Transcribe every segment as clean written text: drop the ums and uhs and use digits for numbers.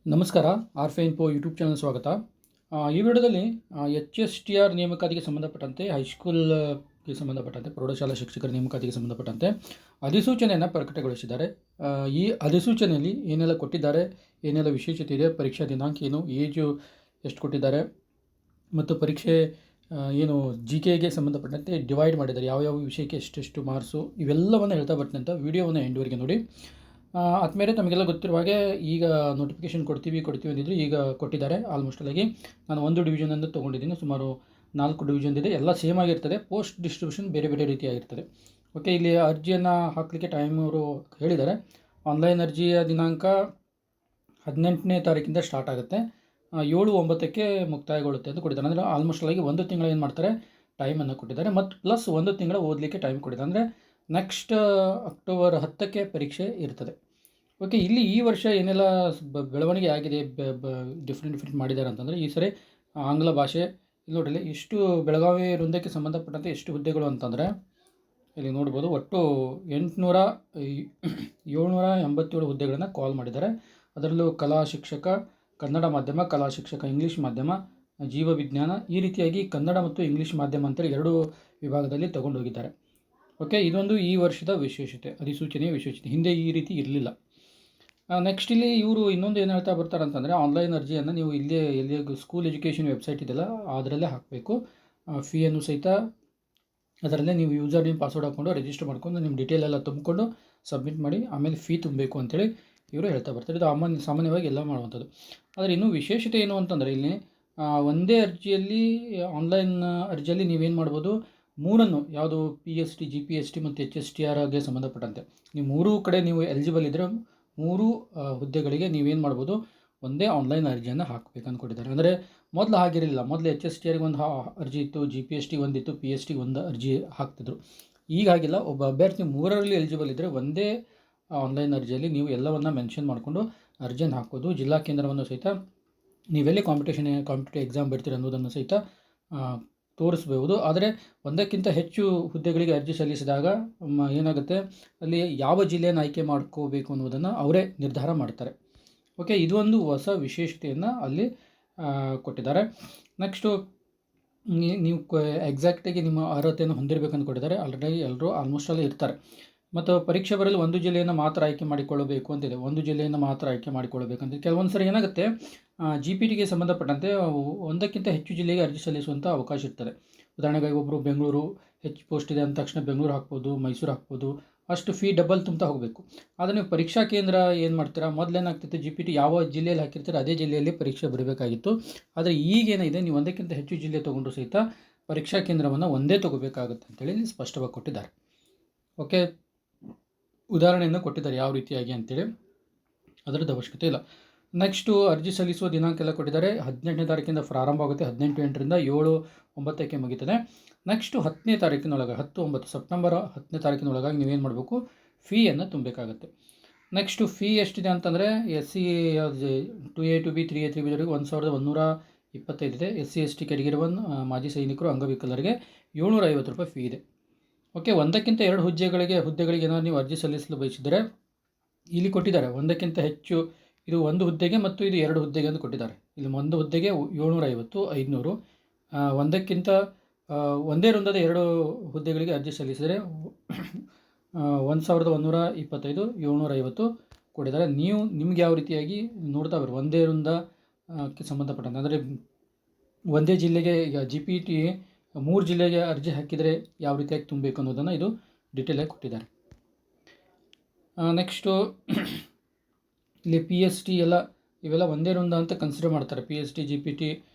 ನಮಸ್ಕಾರ. ಆರ್ಫೆ info YouTube channel ಸ್ವಾಗತ. ಈ ವಿಡಿಯೋದಲ್ಲಿ HSTR ನೇಮಕಾತಿಗೆ ಸಂಬಂಧಪಟ್ಟಂತೆ ಹೈಸ್ಕೂಲ್ಗೆ ಸಂಬಂಧಪಟ್ಟಂತೆ ಪ್ರೌಢಶಾಲಾ ಶಿಕ್ಷಕರ ನೇಮಕಾತಿಗೆ ಸಂಬಂಧಪಟ್ಟಂತೆ ಅಧಿಸೂಚನೆಯನ್ನು ಪ್ರಕಟಗೊಳಿಸಿದ್ದಾರೆ. ಈ ಅಧಿಸೂಚನೆಯಲ್ಲಿ ಏನೆಲ್ಲ ಕೊಟ್ಟಿದ್ದಾರೆ, ಏನೆಲ್ಲ ವಿಶೇಷತೆ ಇದೆ, ಪರೀಕ್ಷಾ ದಿನಾಂಕ ಏನು, ಏಜು ಎಷ್ಟು ಕೊಟ್ಟಿದ್ದಾರೆ ಮತ್ತು ಪರೀಕ್ಷೆ ಏನು GKಗೆ ಸಂಬಂಧಪಟ್ಟಂತೆ ಡಿವೈಡ್ ಮಾಡಿದ್ದಾರೆ, ಯಾವ್ಯಾವ ವಿಷಯಕ್ಕೆ ಎಷ್ಟೆಷ್ಟು ಮಾರ್ಕ್ಸು, ಇವೆಲ್ಲವನ್ನು ಹೇಳ್ತಾ ಬರ್ತೀನಿ ಅಂತ ವಿಡಿಯೋವನ್ನು ಎಂಡ್ವರೆಗೆ ನೋಡಿ. ಆದಮೇಲೆ ತಮಗೆಲ್ಲ ಗೊತ್ತಿರುವ ಹಾಗೆ ಈಗ ನೋಟಿಫಿಕೇಷನ್ ಕೊಡ್ತೀವಿ ಅಂದಿದ್ರು. ಈಗ ಕೊಟ್ಟಿದ್ದಾರೆ. ಆಲ್ಮೋಸ್ಟ್ ಆಗಿ ನಾನು ಒಂದು ಡಿವಿಷನನ್ನು ತೊಗೊಂಡಿದ್ದೀನಿ. ಸುಮಾರು 4 ಡಿವಿಷನ್ ಇದೆ. ಎಲ್ಲ ಸೇಮ್ ಆಗಿರ್ತದೆ. ಪೋಸ್ಟ್ ಡಿಸ್ಟ್ರಿಬ್ಯೂಷನ್ ಬೇರೆ ಬೇರೆ ರೀತಿಯಾಗಿರ್ತದೆ. ಓಕೆ, ಇಲ್ಲಿ ಅರ್ಜಿಯನ್ನು ಹಾಕಲಿಕ್ಕೆ ಟೈಮ್ ಅವರು ಹೇಳಿದ್ದಾರೆ. ಆನ್ಲೈನ್ ಅರ್ಜಿಯ ದಿನಾಂಕ 18ನೇ ತಾರೀಕಿಂದ ಸ್ಟಾರ್ಟ್ ಆಗುತ್ತೆ, 7/9ಕ್ಕೆ ಮುಕ್ತಾಯಗೊಳ್ಳುತ್ತೆ ಅಂತ ಕೊಟ್ಟಿದ್ದಾರೆ. ಅಂದರೆ ಆಲ್ಮೋಸ್ಟ್ ಆಗಿ ಒಂದು ತಿಂಗಳು ಏನು ಮಾಡ್ತಾರೆ, ಟೈಮನ್ನು ಕೊಟ್ಟಿದ್ದಾರೆ. ಮತ್ತು ಪ್ಲಸ್ ಒಂದು ತಿಂಗಳ ಓದಲಿಕ್ಕೆ ಟೈಮ್ ಕೊಟ್ಟಿದ್ದಾರೆ. ಅಂದರೆ ನೆಕ್ಸ್ಟ್ ಅಕ್ಟೋಬರ್ 10ಕ್ಕೆ ಪರೀಕ್ಷೆ ಇರ್ತದೆ. ಓಕೆ, ಇಲ್ಲಿ ಈ ವರ್ಷ ಏನೆಲ್ಲ ಬೆಳವಣಿಗೆ ಆಗಿದೆ, ಡಿಫ್ರೆಂಟ್ ಮಾಡಿದ್ದಾರೆ ಅಂತಂದರೆ, ಈ ಸರಿ ಆಂಗ್ಲ ಭಾಷೆ ಇಲ್ಲಿ ನೋಡಿರಿ, ಇಷ್ಟು ಬೆಳಗಾವಿ ವೃಂದಕ್ಕೆ ಸಂಬಂಧಪಟ್ಟಂತೆ ಎಷ್ಟು ಹುದ್ದೆಗಳು ಅಂತಂದರೆ ಇಲ್ಲಿ ನೋಡ್ಬೋದು. ಒಟ್ಟು 787 ಹುದ್ದೆಗಳನ್ನು ಕಾಲ್ ಮಾಡಿದ್ದಾರೆ. ಅದರಲ್ಲೂ ಕಲಾ ಶಿಕ್ಷಕ, ಕನ್ನಡ ಮಾಧ್ಯಮ, ಕಲಾ ಶಿಕ್ಷಕ ಇಂಗ್ಲೀಷ್ ಮಾಧ್ಯಮ, ಜೀವ ವಿಜ್ಞಾನ, ಈ ರೀತಿಯಾಗಿ ಕನ್ನಡ ಮತ್ತು ಇಂಗ್ಲೀಷ್ ಮಾಧ್ಯಮ ಅಂತೇಳಿ 2 ವಿಭಾಗದಲ್ಲಿ ತಗೊಂಡೋಗಿದ್ದಾರೆ. ಓಕೆ, ಇದೊಂದು ಈ ವರ್ಷದ ವಿಶೇಷತೆ, ಅಧಿಸೂಚನೆಯ ವಿಶೇಷತೆ. ಹಿಂದೆ ಈ ರೀತಿ ಇರಲಿಲ್ಲ. ನೆಕ್ಸ್ಟ್ ಇಲ್ಲಿ ಇವರು ಇನ್ನೊಂದು ಏನು ಹೇಳ್ತಾ ಬರ್ತಾರೆ ಅಂತಂದರೆ, ಆನ್ಲೈನ್ ಅರ್ಜಿಯನ್ನು ನೀವು ಎಲ್ಲಿ ಸ್ಕೂಲ್ ಎಜುಕೇಷನ್ ವೆಬ್ಸೈಟ್ ಇದೆಯಲ್ಲ ಅದರಲ್ಲೇ ಹಾಕಬೇಕು. ಫೀಯನ್ನು ಸಹಿತ ಅದರಲ್ಲೇ ನೀವು ಯೂಸರ್ ನೇಮ್ ಪಾಸ್ವರ್ಡ್ ಹಾಕ್ಕೊಂಡು ರಿಜಿಸ್ಟರ್ ಮಾಡ್ಕೊಂಡು ನಿಮ್ಮ ಡೀಟೇಲ್ ಎಲ್ಲ ತುಂಬಿಕೊಂಡು ಸಬ್ಮಿಟ್ ಮಾಡಿ ಆಮೇಲೆ ಫೀ ತುಂಬಬೇಕು ಅಂತೇಳಿ ಇವರು ಹೇಳ್ತಾ ಬರ್ತಾರೆ. ಇದು ಸಾಮಾನ್ಯವಾಗಿ ಎಲ್ಲ ಮಾಡುವಂಥದ್ದು. ಆದರೆ ಇನ್ನೂ ವಿಶೇಷತೆ ಏನು ಅಂತಂದರೆ, ಇಲ್ಲಿ ಒಂದೇ ಅರ್ಜಿಯಲ್ಲಿ, ಆನ್ಲೈನ್ ಅರ್ಜಿಯಲ್ಲಿ ನೀವೇನು ಮಾಡ್ಬೋದು, 3 ಯಾವುದು PST, GPST ಮತ್ತು HSTRಗೆ ಸಂಬಂಧಪಟ್ಟಂತೆ ನೀವು 3 ಕಡೆ ನೀವು ಎಲಿಜಿಬಲ್ ಇದ್ದರೆ 3 ಹುದ್ದೆಗಳಿಗೆ ನೀವೇನು ಮಾಡ್ಬೋದು, ಒಂದೇ ಆನ್ಲೈನ್ ಅರ್ಜಿಯನ್ನು ಹಾಕಬೇಕು ಅಂದ್ಕೊಂಡಿದ್ದಾರೆ. ಅಂದರೆ ಮೊದಲು ಹಾಗಿರಲಿಲ್ಲ. ಮೊದಲು HSTRಗೆ ಒಂದು ಅರ್ಜಿ ಇತ್ತು, GPST ಒಂದಿತ್ತು, PST ಒಂದು ಅರ್ಜಿ ಹಾಕ್ತಿದ್ರು. ಈಗ ಹಾಗಿಲ್ಲ. ಒಬ್ಬ ಅಭ್ಯರ್ಥಿ 3ರಲ್ಲಿ ಎಲಿಜಿಬಲ್ ಇದ್ದರೆ ಒಂದೇ ಆನ್ಲೈನ್ ಅರ್ಜಿಯಲ್ಲಿ ನೀವು ಎಲ್ಲವನ್ನು ಮೆನ್ಷನ್ ಮಾಡಿಕೊಂಡು ಅರ್ಜಿಯನ್ನು ಹಾಕೋದು. ಜಿಲ್ಲಾ ಕೇಂದ್ರವನ್ನು ಸಹಿತ ನೀವೆಲ್ಲಿ ಕಾಂಪಿಟೇಟಿವ್ ಎಕ್ಸಾಮ್ ಬರ್ತೀರಿ ಅನ್ನೋದನ್ನು ಸಹಿತ ತೋರಿಸ್ಬೋದು. ಆದರೆ ಒಂದಕ್ಕಿಂತ ಹೆಚ್ಚು ಹುದ್ದೆಗಳಿಗೆ ಅರ್ಜಿ ಸಲ್ಲಿಸಿದಾಗ ಏನಾಗುತ್ತೆ, ಅಲ್ಲಿ ಯಾವ ಜಿಲ್ಲೆಯನ್ನು ಆಯ್ಕೆ ಮಾಡ್ಕೋಬೇಕು ಅನ್ನೋದನ್ನು ಅವರೇ ನಿರ್ಧಾರ ಮಾಡ್ತಾರೆ. ಓಕೆ, ಇದು ಒಂದು ಹೊಸ ವಿಶೇಷತೆಯನ್ನು ಅಲ್ಲಿ ಕೊಟ್ಟಿದ್ದಾರೆ. ನೆಕ್ಸ್ಟು ನೀವು ಎಕ್ಸಾಕ್ಟಾಗಿ ನಿಮ್ಮ ಅರ್ಹತೆಯನ್ನು ಹೊಂದಿರಬೇಕಂತ ಕೊಟ್ಟಿದ್ದಾರೆ. ಆಲ್ರೆಡಿ ಎಲ್ಲರೂ ಆಲ್ಮೋಸ್ಟ್ ಅಲ್ಲಿ ಇರ್ತಾರೆ. ಮತ್ತು ಪರೀಕ್ಷೆ ಬರಲು ಒಂದು ಜಿಲ್ಲೆಯನ್ನು ಮಾತ್ರ ಆಯ್ಕೆ ಮಾಡಿಕೊಳ್ಳಬೇಕು ಅಂತಿದೆ. ಒಂದು ಜಿಲ್ಲೆಯನ್ನು ಮಾತ್ರ ಆಯ್ಕೆ ಮಾಡಿಕೊಳ್ಳಬೇಕಂತ. ಕೆಲವೊಂದು ಸರಿ ಏನಾಗುತ್ತೆ, GPTಗೆ ಸಂಬಂಧಪಟ್ಟಂತೆ ಒಂದಕ್ಕಿಂತ ಹೆಚ್ಚು ಜಿಲ್ಲೆಗೆ ಅರ್ಜಿ ಸಲ್ಲಿಸುವಂಥ ಅವಕಾಶ ಇರ್ತದೆ. ಉದಾಹರಣೆಗಾಗಿ ಒಬ್ಬರು ಬೆಂಗಳೂರು ಹೆಚ್ಚು ಪೋಸ್ಟ್ ಇದೆ ಅಂದ ತಕ್ಷಣ ಬೆಂಗಳೂರು ಹಾಕ್ಬೋದು, ಮೈಸೂರು ಹಾಕ್ಬೋದು. ಅಷ್ಟು ಫೀ ಡಬಲ್ ತುಂಬ್ತಾ ಹೋಗಬೇಕು. ಆದರೆ ನೀವು ಪರೀಕ್ಷಾ ಕೇಂದ್ರ ಏನು ಮಾಡ್ತೀರಾ, ಮೊದಲೇನಾಗ್ತಿತ್ತು, GPT ಯಾವ ಜಿಲ್ಲೆಯಲ್ಲಿ ಹಾಕಿರ್ತೀರ ಅದೇ ಜಿಲ್ಲೆಯಲ್ಲಿ ಪರೀಕ್ಷೆ ಬರಬೇಕಾಗಿತ್ತು. ಆದರೆ ಈಗೇನಿದೆ, ನೀವು ಒಂದಕ್ಕಿಂತ ಹೆಚ್ಚು ಜಿಲ್ಲೆ ತೊಗೊಂಡ್ರು ಸಹಿತ ಪರೀಕ್ಷಾ ಕೇಂದ್ರವನ್ನು ಒಂದೇ ತೊಗೋಬೇಕಾಗುತ್ತೆ ಅಂತೇಳಿ ಇಲ್ಲಿ ಸ್ಪಷ್ಟವಾಗಿ ಕೊಟ್ಟಿದ್ದಾರೆ. ಓಕೆ, ಉದಾಹರಣೆಯನ್ನು ಕೊಟ್ಟಿದ್ದಾರೆ ಯಾವ ರೀತಿಯಾಗಿ ಅಂತೇಳಿ, ಅದರದ್ದು ಅವಶ್ಯಕತೆ ಇಲ್ಲ. ನೆಕ್ಸ್ಟು ಅರ್ಜಿ ಸಲ್ಲಿಸುವ ದಿನಾಂಕ ಎಲ್ಲ ಕೊಟ್ಟಿದ್ದಾರೆ. 18ನೇ ತಾರೀಕಿಂದ ಪ್ರಾರಂಭ ಆಗುತ್ತೆ, 18/8ರಿಂದ 7/9ಕ್ಕೆ ಮುಗಿತದೆ. ನೆಕ್ಸ್ಟು 10ನೇ ತಾರೀಕಿನೊಳಗೆ, 10/9 ಸೆಪ್ಟೆಂಬರ್ 10ನೇ ತಾರೀಕಿನೊಳಗಾಗಿ ನೀವೇನು ಮಾಡಬೇಕು, ಫೀಯನ್ನು ತುಂಬಬೇಕಾಗುತ್ತೆ. ನೆಕ್ಸ್ಟು ಫೀ ಎಷ್ಟಿದೆ ಅಂತಂದರೆ, SC 2A 2B 3A 3B 1125 ಇದೆ. SC ST ಕೆಟಗರಿ 1 ಮಾಜಿ ಸೈನಿಕರು, ಅಂಗವಿಕಲರಿಗೆ 750 ರೂಪಾಯಿ ಫೀ ಇದೆ. ಓಕೆ, ಒಂದಕ್ಕಿಂತ 2 ಹುದ್ದೆಗಳಿಗೆ ಏನಾದ್ರು ನೀವು ಅರ್ಜಿ ಸಲ್ಲಿಸಲು ಬಯಸಿದರೆ ಇಲ್ಲಿ ಕೊಟ್ಟಿದ್ದಾರೆ. ಒಂದಕ್ಕಿಂತ ಹೆಚ್ಚು, ಇದು ಒಂದು ಹುದ್ದೆಗೆ ಮತ್ತು ಇದು 2 ಹುದ್ದೆಗೆ ಅಂತ ಕೊಟ್ಟಿದ್ದಾರೆ. ಇಲ್ಲಿ ಒಂದು ಹುದ್ದೆಗೆ 750, 500. ಒಂದಕ್ಕಿಂತ ಒಂದೇ ವೃಂದದ 2 ಹುದ್ದೆಗಳಿಗೆ ಅರ್ಜಿ ಸಲ್ಲಿಸಿದರೆ 1125, 750 ಕೊಟ್ಟಿದ್ದಾರೆ. ನಿಮ್ಗೆ ಯಾವ ರೀತಿಯಾಗಿ ನೋಡ್ತಾ ಬರ್ರಿ, ಒಂದೇ ವೃಂದಕ್ಕೆ ಸಂಬಂಧಪಟ್ಟಂತೆ. ಅಂದರೆ ಒಂದೇ ಜಿಲ್ಲೆಗೆ, ಈಗ GPT 3 ಜಿಲ್ಲೆಗೆ ಅರ್ಜಿ ಹಾಕಿದರೆ ಯಾವ ರೀತಿಯಾಗಿ ತುಂಬಬೇಕು ಅನ್ನೋದನ್ನು ಇದು ಡೀಟೇಲಾಗಿ ಕೊಟ್ಟಿದ್ದಾರೆ. ನೆಕ್ಸ್ಟು ಇಲ್ಲಿ PST ಇವೆಲ್ಲ ಒಂದೇ ವೃಂದ ಅಂತ ಕನ್ಸಿಡರ್ ಮಾಡ್ತಾರೆ. PST, GPT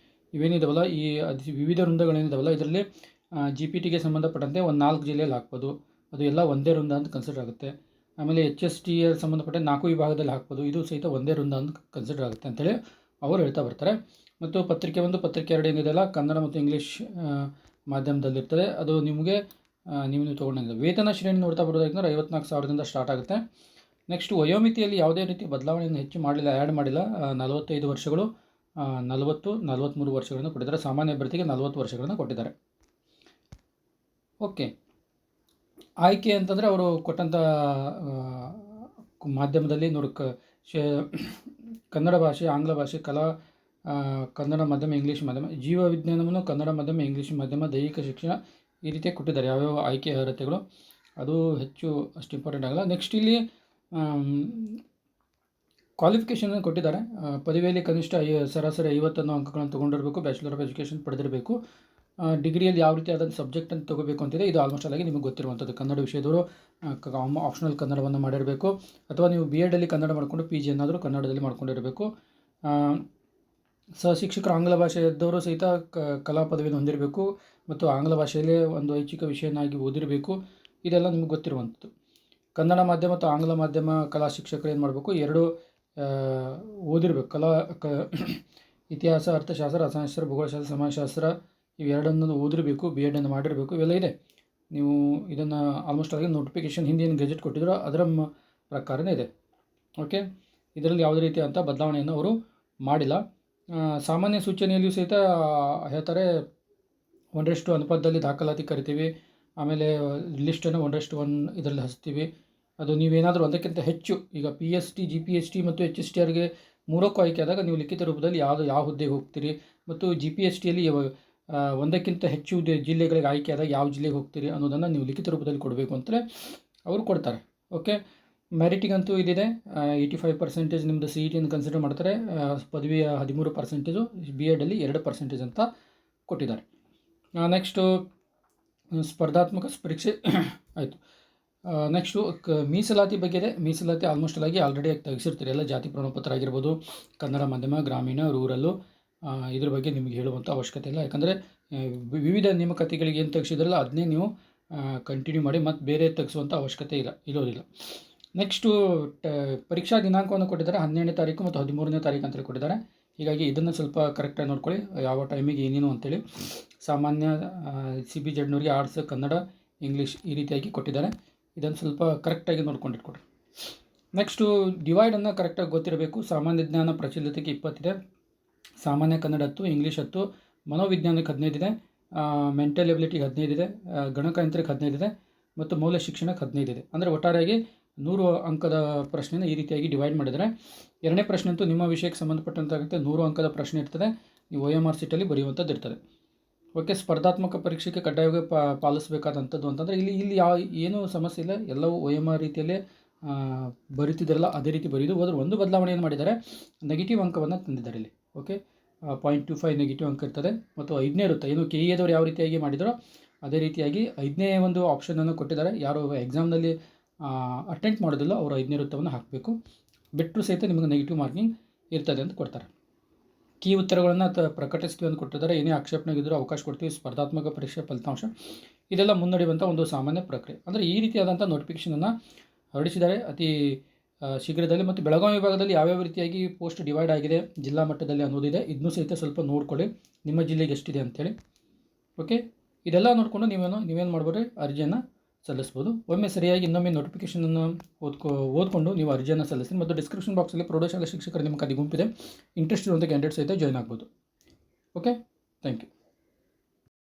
ಇವೇನಿದಾವಲ್ಲ, ಈ ವಿವಿಧ ವೃಂದಗಳೇನಿದಾವಲ್ಲ, ಇದರಲ್ಲಿ GPTಗೆ ಸಂಬಂಧಪಟ್ಟಂತೆ ಒಂದು 4 ಜಿಲ್ಲೆಯಲ್ಲಿ ಹಾಕ್ಬೋದು. ಅದು ಎಲ್ಲ ಒಂದೇ ವೃಂದ ಅಂತ ಕನ್ಸಿಡರ್ ಆಗುತ್ತೆ. ಆಮೇಲೆ HSTಗೆ ಸಂಬಂಧಪಟ್ಟ 4 ವಿಭಾಗದಲ್ಲಿ ಹಾಕ್ಬೋದು. ಇದು ಸಹಿತ ಒಂದೇ ವೃಂದ ಅಂತ ಕನ್ಸಿಡರ್ ಆಗುತ್ತೆ ಅಂತೇಳಿ ಅವರು ಹೇಳ್ತಾ ಬರ್ತಾರೆ. ಮತ್ತು ಪತ್ರಿಕೆ 1, ಪತ್ರಿಕೆ 2 ಏನಿದೆಯಲ್ಲ, ಕನ್ನಡ ಮತ್ತು ಇಂಗ್ಲೀಷ್ ಮಾಧ್ಯಮದಲ್ಲಿರ್ತದೆ. ಅದು ನಿಮಗೆ ನೀವು ತೊಗೊಂಡಂಗೆ. ವೇತನ ಶ್ರೇಣಿ ನೋಡ್ತಾ ಬರೋದಾಗಿಂದ್ರೆ 54,000ದಿಂದ ಸ್ಟಾರ್ಟ್ ಆಗುತ್ತೆ. ನೆಕ್ಸ್ಟ್ ವಯೋಮಿತಿಯಲ್ಲಿ ಯಾವುದೇ ರೀತಿ ಬದಲಾವಣೆಯನ್ನು ಹೆಚ್ಚು ಮಾಡಿಲ್ಲ, ಆ್ಯಡ್ ಮಾಡಿಲ್ಲ. 45 ವರ್ಷಗಳು, 40, 43 ವರ್ಷಗಳನ್ನು ಕೊಟ್ಟಿದ್ದಾರೆ. ಸಾಮಾನ್ಯ ಅಭ್ಯರ್ಥಿಗೆ 40 ವರ್ಷಗಳನ್ನು ಕೊಟ್ಟಿದ್ದಾರೆ. ಓಕೆ, ಆಯ್ಕೆ ಅಂತಂದರೆ ಅವರು ಕೊಟ್ಟಂಥ ಮಾಧ್ಯಮದಲ್ಲಿ ಕನ್ನಡ ಭಾಷೆ, ಆಂಗ್ಲ ಭಾಷೆ, ಕಲಾ ಕನ್ನಡ ಮಾಧ್ಯಮ, ಇಂಗ್ಲೀಷ್ ಮಾಧ್ಯಮ, ಜೀವ ವಿಜ್ಞಾನವನ್ನು ಕನ್ನಡ ಮಾಧ್ಯಮ, ಇಂಗ್ಲೀಷ್ ಮಾಧ್ಯಮ, ದೈಹಿಕ ಶಿಕ್ಷಣ ಈ ರೀತಿ ಕೊಟ್ಟಿದ್ದಾರೆ ಯಾವ್ಯಾವ ಆಯ್ಕೆ ಅರ್ಹತೆಗಳು. ಅದು ಹೆಚ್ಚು ಅಷ್ಟು ಇಂಪಾರ್ಟೆಂಟ್ ಆಗಲ್ಲ. ನೆಕ್ಸ್ಟ್ ಇಲ್ಲಿ ಕ್ವಾಲಿಫಿಕೇಷನ್ ಕೊಟ್ಟಿದ್ದಾರೆ. ಪದವಿಯಲ್ಲಿ ಕನಿಷ್ಠ ಸರಾಸರಿ 50 ಅಂಕಗಳನ್ನು ತೊಗೊಂಡಿರಬೇಕು, ಬ್ಯಾಚುಲರ್ ಆಫ್ ಎಜುಕೇಷನ್ ಪಡೆದಿರಬೇಕು. ಡಿಗ್ರಿಯಲ್ಲಿ ಯಾವ ರೀತಿ ಆದಂಥ ಸಬ್ಜೆಕ್ಟನ್ನು ತೊಗೋಬೇಕು ಅಂತಿದೆ, ಇದು ಆಲ್ಮೋಸ್ಟ್ ಆಗಿ ನಿಮಗೆ ಗೊತ್ತಿರುವಂಥದ್ದು. ಕನ್ನಡ ವಿಷಯದವರು ಆಪ್ಷನಲ್ ಕನ್ನಡವನ್ನು ಮಾಡಿರಬೇಕು, ಅಥವಾ ನೀವು ಬಿ ಎಡಲ್ಲಿ ಕನ್ನಡ ಮಾಡಿಕೊಂಡು ಪಿ ಜಿ ಏನಾದರೂ ಕನ್ನಡದಲ್ಲಿ ಮಾಡ್ಕೊಂಡಿರಬೇಕು. ಸಹಶಿಕ್ಷಕರು ಆಂಗ್ಲ ಭಾಷೆಯದ್ದವರು ಸಹಿತ ಕಲಾ ಪದವಿಯನ್ನು ಹೊಂದಿರಬೇಕು ಮತ್ತು ಆಂಗ್ಲ ಭಾಷೆಯಲ್ಲೇ ಒಂದು ಐಚ್ಛಿಕ ವಿಷಯನಾಗಿ ಓದಿರಬೇಕು. ಇದೆಲ್ಲ ನಿಮಗೆ ಗೊತ್ತಿರುವಂಥದ್ದು. ಕನ್ನಡ ಮಾಧ್ಯಮ ಮತ್ತು ಆಂಗ್ಲ ಮಾಧ್ಯಮ ಕಲಾ ಶಿಕ್ಷಕರು ಏನು ಮಾಡಬೇಕು, ಎರಡು ಓದಿರಬೇಕು. ಇತಿಹಾಸ, ಅರ್ಥಶಾಸ್ತ್ರ, ರಸಾಯನಶಾಸ್ತ್ರ, ಭೂಗೋಳಶಾಸ್ತ್ರ, ಸಮಾಜಶಾಸ್ತ್ರ ಇವೆರಡನ್ನು ಓದಿರಬೇಕು, ಬಿ ಎಡನ್ನು ಮಾಡಿರಬೇಕು. ಇವೆಲ್ಲ ಇದೆ. ನೀವು ಇದನ್ನು ಆಲ್ಮೋಸ್ಟ್ ಆಗಿ ನೋಟಿಫಿಕೇಷನ್ ಹಿಂದೆ ಏನು ಗೆಜೆಟ್ ಕೊಟ್ಟಿದ್ರು ಅದರ ಪ್ರಕಾರನೇ ಇದೆ. ಓಕೆ, ಇದರಲ್ಲಿ ಯಾವುದೇ ರೀತಿಯಾದಂಥ ಬದಲಾವಣೆಯನ್ನು ಅವರು ಮಾಡಿಲ್ಲ. ಸಾಮಾನ್ಯ ಸೂಚನೆಯಲ್ಲಿಯೂ ಸಹಿತ ಹೇಳ್ತಾರೆ 1:1 ಅನುಪಾತದಲ್ಲಿ ದಾಖಲಾತಿ ಕರಿತೀವಿ. ಆಮೇಲೆ ಲಿಸ್ಟನ್ನು 1:1 ಇದರಲ್ಲಿ ಹಚ್ತೀವಿ. ಅದು ನೀವೇನಾದರೂ ಒಂದಕ್ಕಿಂತ ಹೆಚ್ಚು, ಈಗ PST, GPST ಮತ್ತು HSTRಗೆ 3ಕ್ಕೂ ಆಯ್ಕೆ ಆದಾಗ ನೀವು ಲಿಖಿತ ರೂಪದಲ್ಲಿ ಯಾವ ಹುದ್ದೆಗೆ ಹೋಗ್ತೀರಿ, ಮತ್ತು GPSTಯಲ್ಲಿ ಒಂದಕ್ಕಿಂತ ಹೆಚ್ಚು ಜಿಲ್ಲೆಗಳಿಗೆ ಆಯ್ಕೆ ಆದಾಗ ಯಾವ ಜಿಲ್ಲೆಗೆ ಹೋಗ್ತೀರಿ ಅನ್ನೋದನ್ನು ನೀವು ಲಿಖಿತ ರೂಪದಲ್ಲಿ ಕೊಡಬೇಕು ಅಂತಲೇ ಅವರು ಕೊಡ್ತಾರೆ. ಓಕೆ, ಮೆರಿಟಿಗಂತೂ ಇದಿದೆ. 85% ನಿಮ್ಮದು CETಯನ್ನು ಕನ್ಸಿಡರ್ ಮಾಡ್ತಾರೆ. ಪದವಿಯ 13%, ಬಿ ಎಡಲ್ಲಿ 2% ಅಂತ ಕೊಟ್ಟಿದ್ದಾರೆ. ನೆಕ್ಸ್ಟು ಸ್ಪರ್ಧಾತ್ಮಕ ಪರೀಕ್ಷೆ ಆಯಿತು. ನೆಕ್ಸ್ಟು ಮೀಸಲಾತಿ ಬಗ್ಗೆ ಇದೆ. ಮೀಸಲಾತಿ ಆಲ್ಮೋಸ್ಟ್ ಆಗಿ ಆಲ್ರೆಡಿ ತೆಗೆಸಿರ್ತೀರಿ ಎಲ್ಲ. ಜಾತಿ ಪ್ರಮಾಣಪತ್ರ ಆಗಿರ್ಬೋದು, ಕನ್ನಡ ಮಾಧ್ಯಮ, ಗ್ರಾಮೀಣ, ರೂರಲ್ಲು, ಇದ್ರ ಬಗ್ಗೆ ನಿಮಗೆ ಹೇಳುವಂಥ ಅವಶ್ಯಕತೆ ಇಲ್ಲ. ಯಾಕಂದರೆ ವಿವಿಧ ನೇಮಕಾತಿಗಳಿಗೆ ಏನು ತೆಗೆಸಿದ್ರಲ್ಲ ಅದನ್ನೇ ನೀವು ಕಂಟಿನ್ಯೂ ಮಾಡಿ, ಮತ್ತು ಬೇರೆ ತೆಗೆಸುವಂಥ ಅವಶ್ಯಕತೆ ಇರೋದಿಲ್ಲ. ನೆಕ್ಸ್ಟು ಪರೀಕ್ಷಾ ದಿನಾಂಕವನ್ನು ಕೊಟ್ಟಿದ್ದಾರೆ. 12ನೇ ತಾರೀಕು ಮತ್ತು 13ನೇ ತಾರೀಕು ಅಂತೇಳಿ ಕೊಟ್ಟಿದ್ದಾರೆ. ಹೀಗಾಗಿ ಇದನ್ನು ಸ್ವಲ್ಪ ಕರೆಕ್ಟಾಗಿ ನೋಡ್ಕೊಳ್ಳಿ, ಯಾವ ಟೈಮಿಗೆ ಏನೇನು ಅಂತೇಳಿ. ಸಾಮಾನ್ಯ CBZನವರಿಗೆ ಆರ್ಟ್ಸ್, ಕನ್ನಡ, ಇಂಗ್ಲೀಷ್ ಈ ರೀತಿಯಾಗಿ ಕೊಟ್ಟಿದ್ದಾರೆ. ಇದನ್ನು ಸ್ವಲ್ಪ ಕರೆಕ್ಟಾಗಿ ನೋಡ್ಕೊಂಡಿಟ್ಕೊಡ್ರಿ. ನೆಕ್ಸ್ಟು ಡಿವೈಡನ್ನು ಕರೆಕ್ಟಾಗಿ ಗೊತ್ತಿರಬೇಕು. ಸಾಮಾನ್ಯ ಜ್ಞಾನ ಪ್ರಚಲಿತಕ್ಕೆ 20 ಇದೆ, ಸಾಮಾನ್ಯ ಕನ್ನಡ 10, ಇಂಗ್ಲೀಷ್ 10, ಮನೋವಿಜ್ಞಾನಕ್ಕೆ 15 ಇದೆ, ಮೆಂಟಲ್ ಎಬಿಲಿಟಿಗೆ 15 ಇದೆ, ಗಣಕಯಂತ್ರಕ್ಕೆ 15 ಇದೆ, ಮತ್ತು ಮೌಲ್ಯ ಶಿಕ್ಷಣಕ್ಕೆ 15 ಇದೆ. ಅಂದರೆ ಒಟ್ಟಾರೆಯಾಗಿ 100 ಅಂಕದ ಪ್ರಶ್ನೆನ ಈ ರೀತಿಯಾಗಿ ಡಿವೈಡ್ ಮಾಡಿದರೆ, ಎರಡನೇ ಪ್ರಶ್ನೆ ಅಂತೂ ನಿಮ್ಮ ವಿಷಯಕ್ಕೆ ಸಂಬಂಧಪಟ್ಟಂತಾಗುತ್ತೆ. 100 ಅಂಕದ ಪ್ರಶ್ನೆ ಇರ್ತದೆ, ನೀವು OMR ಸೀಟಲ್ಲಿ ಬರೆಯುವಂಥದ್ದು ಇರ್ತದೆ. ಓಕೆ, ಸ್ಪರ್ಧಾತ್ಮಕ ಪರೀಕ್ಷೆಗೆ ಕಡ್ಡಾಯವಾಗಿ ಪಾಲಿಸಬೇಕಾದಂಥದ್ದು ಅಂತಂದರೆ ಇಲ್ಲಿ ಏನೂ ಸಮಸ್ಯೆ ಇಲ್ಲ. ಎಲ್ಲವೂ OMR ರೀತಿಯಲ್ಲೇ ಬರೀತಿದ್ದಾರಲ್ಲ ಅದೇ ರೀತಿ ಬರೆಯೋದು. ಹೋದ್ರೆ ಒಂದು ಬದಲಾವಣೆ ಏನು ಮಾಡಿದ್ದಾರೆ, ನೆಗೆಟಿವ್ ಅಂಕವನ್ನು ತಂದಿದ್ದಾರೆ ಇಲ್ಲಿ. ಓಕೆ, 0.25 ನೆಗೆಟಿವ್ ಅಂಕ ಇರ್ತದೆ, ಮತ್ತು 5ನೇ ಇರುತ್ತೆ. ಏನು KEAದವ್ರು ಯಾವ ರೀತಿಯಾಗಿ ಮಾಡಿದರೋ ಅದೇ ರೀತಿಯಾಗಿ 5ನೇ ಒಂದು ಆಪ್ಷನನ್ನು ಕೊಟ್ಟಿದ್ದಾರೆ. ಯಾರು ಎಕ್ಸಾಮ್ನಲ್ಲಿ ಅಟೆಂಡ್ ಮಾಡೋದಿಲ್ಲ ಅವರು 5ನೇ ವೃತ್ತವನ್ನು ಹಾಕಬೇಕು. ಬಿಟ್ಟರು ಸಹಿತ ನಿಮಗೆ ನೆಗೆಟಿವ್ ಮಾರ್ಕಿಂಗ್ ಇರ್ತದೆ ಅಂತ ಕೊಡ್ತಾರೆ. ಕೀ ಉತ್ತರಗಳನ್ನು ಪ್ರಕಟಿಸ್ತೀವಿ ಅಂತ ಕೊಟ್ಟಿದ್ದಾರೆ. ಏನೇ ಆಕ್ಷೇಪಣೆಗಿದ್ದರೂ ಅವಕಾಶ ಕೊಡ್ತೀವಿ. ಸ್ಪರ್ಧಾತ್ಮಕ ಪರೀಕ್ಷೆ ಫಲಿತಾಂಶ ಇದೆಲ್ಲ ಮುನ್ನಡೆಯುವಂಥ ಒಂದು ಸಾಮಾನ್ಯ ಪ್ರಕ್ರಿಯೆ. ಅಂದರೆ ಈ ರೀತಿಯಾದಂಥ ನೋಟಿಫಿಕೇಷನನ್ನು ಹೊರಡಿಸಿದ್ದಾರೆ ಅತಿ ಶೀಘ್ರದಲ್ಲಿ. ಮತ್ತು ಬೆಳಗಾವಿ ವಿಭಾಗದಲ್ಲಿ ಯಾವ್ಯಾವ ರೀತಿಯಾಗಿ ಪೋಸ್ಟ್ ಡಿವೈಡ್ ಆಗಿದೆ ಜಿಲ್ಲಾ ಮಟ್ಟದಲ್ಲಿ ಅನ್ನೋದಿದೆ. ಇದನ್ನೂ ಸಹಿತ ಸ್ವಲ್ಪ ನೋಡ್ಕೊಳ್ಳಿ, ನಿಮ್ಮ ಜಿಲ್ಲೆಗೆ ಎಷ್ಟಿದೆ ಅಂಥೇಳಿ. ಓಕೆ, ಇದೆಲ್ಲ ನೋಡಿಕೊಂಡು ನೀವೇನು ಮಾಡ್ಬೋದು, ಅರ್ಜಿಯನ್ನು ಸಲ್ಲಿಸ್ಬೋದು. ಒಮ್ಮೆ ಸರಿಯಾಗಿ ಇನ್ನೊಮ್ಮೆ ನೋಟಿಫಿಕೇಷನನ್ನು ಓದ್ಕೊಂಡು ನೀವು ಅರ್ಜಿಯನ್ನು ಸಲ್ಲಿಸಿ. ಮತ್ತು ಡಿಸ್ಕ್ರಿಪ್ಷನ್ ಬಾಕ್ಸಲ್ಲಿ ಪ್ರೌಢಶಾಲಾ ಶಿಕ್ಷಕರ ನೇಮಕಾತಿ ಗುಂಪಿದೆ, ಇಂಟ್ರೆಸ್ಟ್ ಇರುವಂಥ ಕ್ಯಾಂಡಿಡೇಟ್ಸ್ ಸಹಿತ ಜಾಯ್ನ್ ಆಗ್ಬೋದು. Okay, thank you.